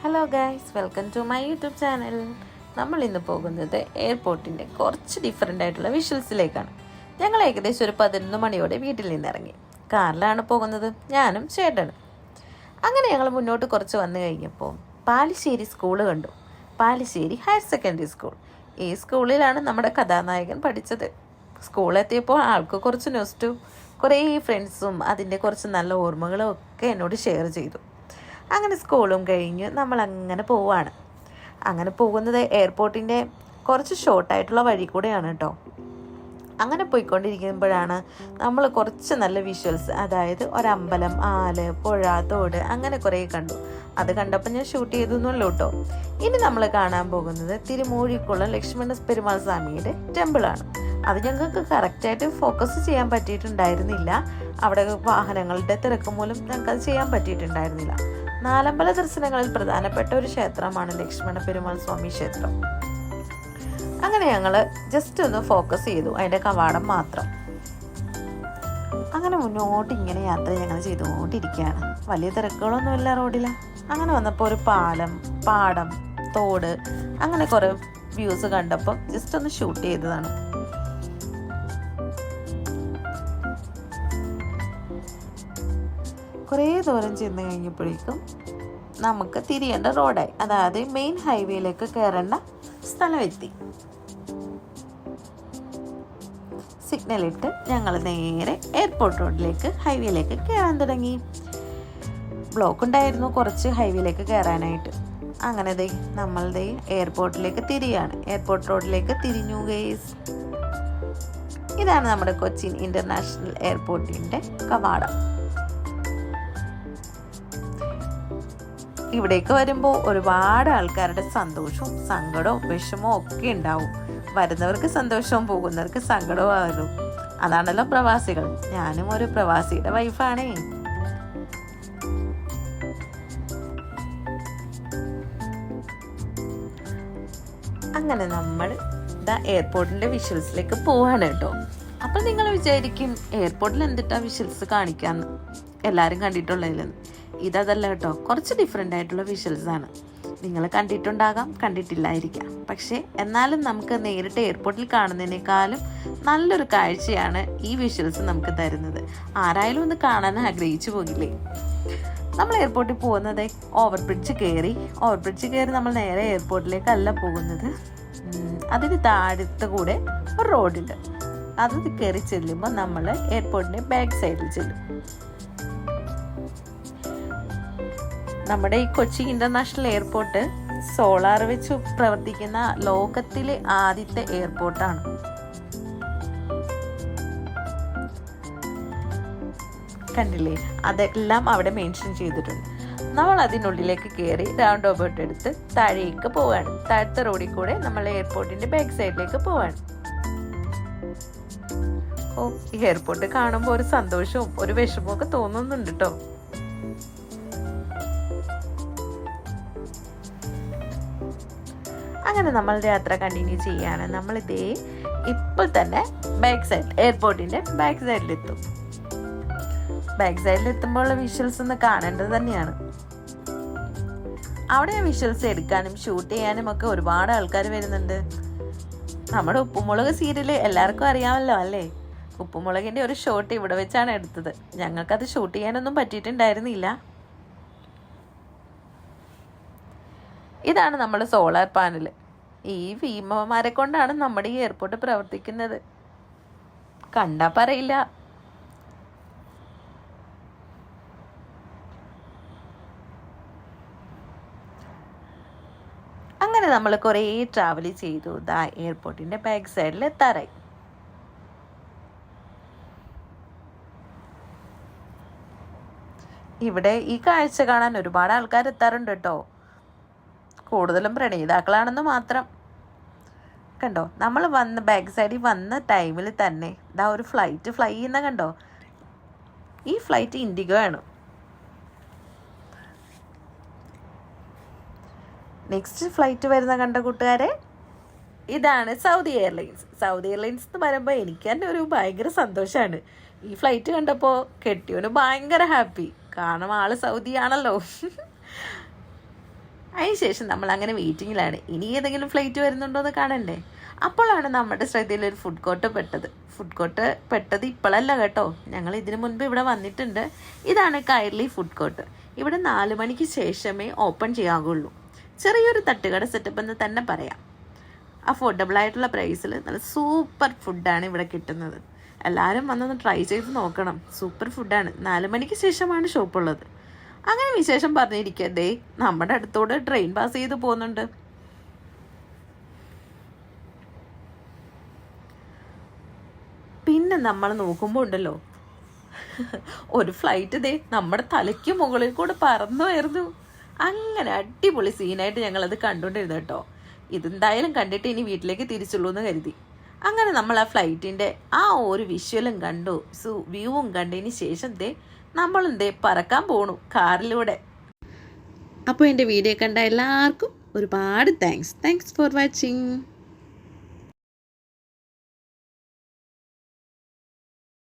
Hello guys, welcome to my YouTube channel. നമ്മൾ ഇന്ന് പോകുന്നത് എയർപോർട്ടിൻ്റെ കുറച്ച് ഡിഫറെൻ്റ് ആയിട്ടുള്ള വിഷ്വൽസിലേക്കാണ്. ഞങ്ങൾ ഏകദേശം ഒരു 11 മണിയോടെ വീട്ടിൽ നിന്നിറങ്ങി. കാറിലാണ് പോകുന്നത്, ഞാനും ചേട്ടനും. അങ്ങനെ ഞങ്ങൾ മുന്നോട്ട് കുറച്ച് വന്നു കഴിഞ്ഞപ്പോൾ പാലിശ്ശേരി സ്കൂൾ കണ്ടു. Palissery higher secondary school. ഈ സ്കൂളിലാണ് നമ്മുടെ കഥാനായകൻ പഠിച്ചത്. സ്കൂളെത്തിയപ്പോൾ ആൾക്ക് കുറച്ച് നൊസ്റ്റു, കുറേ ഫ്രണ്ട്സും അതിൻ്റെ കുറച്ച് നല്ല ഓർമ്മകളും ഒക്കെ എന്നോട് ഷെയർ ചെയ്തു. അങ്ങനെ സ്കൂളും കഴിഞ്ഞ് നമ്മൾ അങ്ങനെ പോവുകയാണ്. അങ്ങനെ പോകുന്നത് എയർപോർട്ടിൻ്റെ കുറച്ച് ഷോർട്ടായിട്ടുള്ള വഴി കൂടെയാണ് കേട്ടോ. അങ്ങനെ പോയിക്കൊണ്ടിരിക്കുമ്പോഴാണ് നമ്മൾ കുറച്ച് നല്ല വിഷ്വൽസ്, അതായത് ഒരമ്പലം, ആല്, പുഴ, തോട്, അങ്ങനെ കുറേ കണ്ടു. അത് കണ്ടപ്പോൾ ഞാൻ ഷൂട്ട് ചെയ്തൊന്നുമല്ലോ കേട്ടോ. ഇനി നമ്മൾ കാണാൻ പോകുന്നത് തിരുമൂഴിക്കുളം ലക്ഷ്മണ പെരുമാൾ സ്വാമിയുടെ ടെമ്പിളാണ്. അത് ഞങ്ങൾക്ക് കറക്റ്റായിട്ട് ഫോക്കസ് ചെയ്യാൻ പറ്റിയിട്ടുണ്ടായിരുന്നില്ല. അവിടെ വാഹനങ്ങളുടെ തിരക്ക് മൂലം ഞങ്ങൾക്കത് ചെയ്യാൻ പറ്റിയിട്ടുണ്ടായിരുന്നില്ല. നാലമ്പല ദർശനങ്ങളിൽ പ്രധാനപ്പെട്ട ഒരു ക്ഷേത്രമാണ് ലക്ഷ്മണ പെരുമാൾ സ്വാമി ക്ഷേത്രം. അങ്ങനെ ഞങ്ങൾ ജസ്റ്റ് ഒന്ന് ഫോക്കസ് ചെയ്തു, അതിൻ്റെ കവാടം മാത്രം. അങ്ങനെ മുന്നോട്ട് ഇങ്ങനെ യാത്ര ഞങ്ങൾ ചെയ്തുകൊണ്ടിരിക്കുകയാണ്. വലിയ തിരക്കുകളൊന്നുമില്ല റോഡിൽ. അങ്ങനെ വന്നപ്പോൾ ഒരു പാലം, പാടം, തോട്, അങ്ങനെ കുറേ വ്യൂസ് കണ്ടപ്പോൾ ജസ്റ്റ് ഒന്ന് ഷൂട്ട് ചെയ്തതാണ്. കുറേ ദൂരം ചെന്ന് കഴിഞ്ഞപ്പോഴേക്കും നമുക്ക് തിരിയേണ്ട റോഡായി, അതായത് മെയിൻ ഹൈവേയിലേക്ക് കയറേണ്ട സ്ഥലമെത്തി. സിഗ്നലിട്ട് ഞങ്ങൾ നേരെ എയർപോർട്ട് റോഡിലേക്ക്, ഹൈവേയിലേക്ക് കയറാൻ തുടങ്ങി. ബ്ലോക്ക് ഉണ്ടായിരുന്നു കുറച്ച് ഹൈവേയിലേക്ക് കയറാനായിട്ട്. അങ്ങനെ നമ്മളുടെ എയർപോർട്ടിലേക്ക് തിരിയാണ്. എയർപോർട്ട് റോഡിലേക്ക് തിരിഞ്ഞു ഗൈസ്. ഇതാണ് നമ്മുടെ കൊച്ചിൻ ഇന്റർനാഷണൽ എയർപോർട്ടിൻ്റെ കവാടം. ഇവിടേക്ക് വരുമ്പോൾ ഒരുപാട് ആൾക്കാരുടെ സന്തോഷവും സങ്കടവും വിഷമവും ഒക്കെ ഉണ്ടാവും. വരുന്നവർക്ക് സന്തോഷവും പോകുന്നവർക്ക് സങ്കടവും ആകും. അതാണല്ലോ പ്രവാസികൾ. ഞാനും ഒരു പ്രവാസിയുടെ വൈഫാണേ. അങ്ങനെ നമ്മൾ എയർപോർട്ടിന്റെ വിഷ്വൽസിലേക്ക് പോവാണ് കേട്ടോ. അപ്പോൾ നിങ്ങൾ വിചാരിക്കും എയർപോർട്ടിൽ എന്തിട്ടാ വിഷ്വൽസ് കാണിക്കാന്ന്, എല്ലാവരും കണ്ടിട്ടുള്ളതിലെന്ന്. ഇതല്ല കേട്ടോ, കുറച്ച് ഡിഫറെൻ്റ് ആയിട്ടുള്ള വിഷ്വൽസ് ആണ്. നിങ്ങൾ കണ്ടിട്ടുണ്ടാകാം, കണ്ടിട്ടില്ലായിരിക്കാം. പക്ഷേ എന്നാലും നമുക്ക് നേരിട്ട് എയർപോർട്ടിൽ കാണുന്നതിനേക്കാളും നല്ലൊരു കാഴ്ചയാണ് ഈ വിഷ്വൽസ് നമുക്ക് തരുന്നത്. ആരായാലും ഒന്ന് കാണാൻ ആഗ്രഹിച്ചു പോകില്ലേ. നമ്മൾ എയർപോർട്ടിൽ പോകുന്നത് ഓവർ ബ്രിഡ്ജ് കയറി നമ്മൾ നേരെ എയർപോർട്ടിലേക്കല്ല പോകുന്നത്. അതിന് താഴത്ത് കൂടെ ഒരു റോഡുണ്ട്. അത് കയറി ചെല്ലുമ്പോൾ നമ്മൾ എയർപോർട്ടിൻ്റെ ബാക്ക് സൈഡിൽ ചെല്ലും. നമ്മുടെ ഈ കൊച്ചി ഇന്റർനാഷണൽ എയർപോർട്ട് സോളാർ വെച്ച് പ്രവർത്തിക്കുന്ന ലോകത്തിലെ ആദ്യത്തെ എയർപോർട്ടാണ്. കണ്ടില്ലേ, അതെല്ലാം അവിടെ മെൻഷൻ ചെയ്തിട്ടുണ്ട്. നമ്മൾ അതിനുള്ളിലേക്ക് കയറി റൗണ്ട് ഓബോട്ട് എടുത്ത് താഴേക്ക് പോവാണ്. താഴത്തെ റോഡിൽ കൂടെ നമ്മൾ എയർപോർട്ടിന്റെ ബാക്ക് സൈഡിലേക്ക് പോവാണ്. ഈ എയർപോർട്ട് കാണുമ്പോൾ ഒരു സന്തോഷവും ഒരു വിഷമവും ഒക്കെ തോന്നുന്നുണ്ട് കേട്ടോ. അങ്ങനെ നമ്മളുടെ യാത്ര കണ്ടിന്യൂ ചെയ്യാണ്. നമ്മളിതേ ഇപ്പോൾ തന്നെ ബാക്ക് സൈഡ്, എയർപോർട്ടിന്റെ ബാക്ക് സൈഡിലെത്തും. ബാക്ക് സൈഡിലെത്തുമ്പോഴുള്ള വിഷ്വൽസ് ഒന്ന് കാണേണ്ടത് തന്നെയാണ്. അവിടെ വിഷ്വൽസ് എടുക്കാനും ഷൂട്ട് ചെയ്യാനും ഒക്കെ ഒരുപാട് ആൾക്കാർ വരുന്നുണ്ട്. നമ്മുടെ ഉപ്പുമുളക് സീരിയല് എല്ലാവർക്കും അറിയാമല്ലോ അല്ലേ. ഉപ്പുമുളകിന്റെ ഒരു ഷോട്ട് ഇവിടെ വെച്ചാണ് എടുത്തത്. ഞങ്ങൾക്കത് ഷൂട്ട് ചെയ്യാനൊന്നും പറ്റിയിട്ടുണ്ടായിരുന്നില്ല. ഇതാണ് നമ്മുടെ സോളാർ പാനൽ. ഈ ഭീമന്മാരെ കൊണ്ടാണ് നമ്മുടെ ഈ എയർപോർട്ട് പ്രവർത്തിക്കുന്നത്. കണ്ടാ പറയില്ല. അങ്ങനെ നമ്മൾ കുറേ ട്രാവൽ ചെയ്തു. എയർപോർട്ടിന്റെ ബാക്ക് സൈഡിൽ എത്താറായി. ഇവിടെ ഈ കാഴ്ച കാണാൻ ഒരുപാട് ആൾക്കാർ എത്താറുണ്ട് കേട്ടോ. കൂടുതലും പ്രണയിതാക്കളാണെന്ന് മാത്രം. കണ്ടോ, നമ്മൾ ബാക്ക് സൈഡിൽ വന്ന ടൈമിൽ തന്നെ ഒരു ഫ്ലൈറ്റ് ഫ്ലൈ ചെയ്യുന്ന കണ്ടോ. ഈ ഫ്ലൈറ്റ് ഇൻഡിഗോ ആണ്. നെക്സ്റ്റ് ഫ്ലൈറ്റ് വരുന്ന കണ്ട കൂട്ടുകാരെ, ഇതാണ് സൗദി എയർലൈൻസ്. സൗദി എയർലൈൻസ് എന്ന് പറയുമ്പോൾ എനിക്ക് തന്നെ ഒരു ഭയങ്കര സന്തോഷമാണ്. ഈ ഫ്ലൈറ്റ് കണ്ടപ്പോൾ കെട്ടിയോന് ഭയങ്കര ഹാപ്പി. കാരണം ആള് സൗദി ആണല്ലോ. അതിനുശേഷം നമ്മൾ അങ്ങനെ വെയിറ്റിങ്ങിലാണ്. ഇനി ഏതെങ്കിലും ഫ്ലൈറ്റ് വരുന്നുണ്ടോ എന്ന് കാണണ്ടേ. അപ്പോഴാണ് നമ്മുടെ ശ്രദ്ധയിൽ ഒരു ഫുഡ് കോർട്ട് പെട്ടത്. ഫുഡ് കോർട്ട് പെട്ടത് ഇപ്പോഴല്ല കേട്ടോ, ഞങ്ങൾ ഇതിനു മുൻപ് ഇവിടെ വന്നിട്ടുണ്ട്. ഇതാണ് കൈർലി ഫുഡ് കോർട്ട്. ഇവിടെ 4 മണിക്ക് ശേഷമേ ഓപ്പൺ ചെയ്യാകുള്ളൂ. ചെറിയൊരു തട്ടുകട സെറ്റപ്പ് എന്ന് തന്നെ പറയാം. അഫോർഡബിൾ ആയിട്ടുള്ള പ്രൈസിൽ നല്ല സൂപ്പർ ഫുഡാണ് ഇവിടെ കിട്ടുന്നത്. എല്ലാവരും വന്നൊന്ന് ട്രൈ ചെയ്ത് നോക്കണം. സൂപ്പർ ഫുഡാണ്. 4 മണിക്ക് ശേഷമാണ് ഷോപ്പുള്ളത്. അങ്ങനെ വിശേഷം പറഞ്ഞിരിക്കുക, ദേ നമ്മുടെ അടുത്തോടെ ട്രെയിൻ പാസ് ചെയ്ത് പോകുന്നുണ്ട്. പിന്നെ നമ്മൾ നോക്കുമ്പോൾ ഉണ്ടല്ലോ, ഒരു ഫ്ലൈറ്റ് ദേ നമ്മുടെ തലയ്ക്ക് മുകളിൽ കൂടെ പറന്നുമായിരുന്നു. അങ്ങനെ അടിപൊളി സീനായിട്ട് ഞങ്ങളത് കണ്ടുകൊണ്ടിരുന്നു കേട്ടോ. ഇതെന്തായാലും കണ്ടിട്ട് ഇനി വീട്ടിലേക്ക് തിരിച്ചുള്ളൂ എന്ന് കരുതി. അങ്ങനെ നമ്മൾ ആ ഫ്ലൈറ്റിൻ്റെ ആ ഒരു വിഷ്വലും കണ്ടു, വ്യൂവും കണ്ടതിന് ശേഷം ദേ നമ്മളും ദേ പറക്കാൻ പോണു കാറിലൂടെ. അപ്പോൾ എൻ്റെ വീഡിയോ കണ്ട എല്ലാവർക്കും ഒരുപാട് താങ്ക്സ് ഫോർ വാച്ചിങ്.